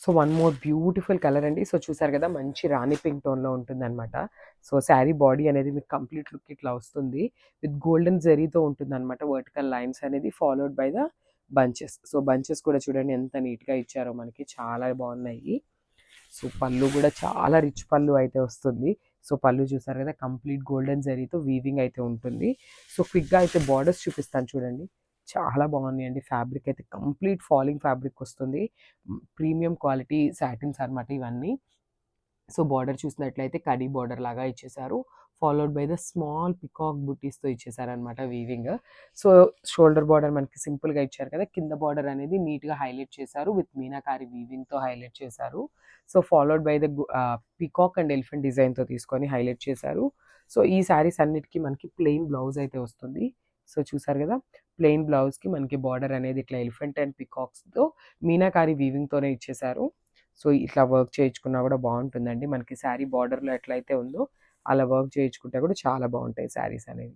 So one more beautiful colour అండి. So చూసారు కదా, మంచి రాణి పింక్ టోన్‌లో ఉంటుందనమాట. సో శారీ బాడీ అనేది మీకు కంప్లీట్ లుక్ ఇట్లా వస్తుంది. విత్ గోల్డెన్ జరీతో ఉంటుందనమాట. వర్టికల్ లైన్స్ అనేది followed by the bunches. So bunches కూడా చూడండి ఎంత నీట్‌గా ఇచ్చారో మనకి. చాలా బాగున్నాయి. సో పళ్ళు కూడా చాలా రిచ్ పళ్ళు అయితే వస్తుంది. సో పళ్ళు చూసారు కదా, కంప్లీట్ గోల్డెన్ జరీతో వీవింగ్ అయితే ఉంటుంది. సో క్విక్‌గా అయితే బార్డర్స్ చూపిస్తాను చూడండి. చాలా బాగున్నాయండి. ఫ్యాబ్రిక్ అయితే కంప్లీట్ ఫాలింగ్ ఫ్యాబ్రిక్ వస్తుంది. ప్రీమియం క్వాలిటీ సాటిన్స్ అనమాట ఇవన్నీ. సో బార్డర్ చూసినట్లయితే కడీ బార్డర్ లాగా ఇచ్చేసారు. Followed by the small peacock బుటీస్‌తో ఇచ్చేసారనమాట వీవింగ్. సో షోల్డర్ బార్డర్ మనకి సింపుల్‌గా ఇచ్చారు కదా. కింద బార్డర్ అనేది నీట్‌గా హైలైట్ చేశారు. విత్ మీనాకారి వీవింగ్‌తో హైలైట్ చేశారు. So followed by the peacock and elephant డిజైన్‌తో తీసుకొని హైలైట్ చేశారు. సో ఈ శారీస్ అన్నిటికి మనకి ప్లెయిన్ బ్లౌజ్ అయితే వస్తుంది. సో చూసారు కదా, ప్లెయిన్ బ్లౌజ్‌కి మనకి బార్డర్ అనేది ఇట్లా ఎలిఫెంట్ అండ్ పీకాక్స్‌తో మీనాకారి వీవింగ్‌తోనే ఇచ్చేసారు. సో ఇట్లా వర్క్ చేయించుకున్నా కూడా బాగుంటుందండి. మనకి శారీ బార్డర్‌లో ఎట్లయితే ఉందో అలా వర్క్ చేయించుకుంటే కూడా చాలా బాగుంటాయి శారీస్ అనేవి.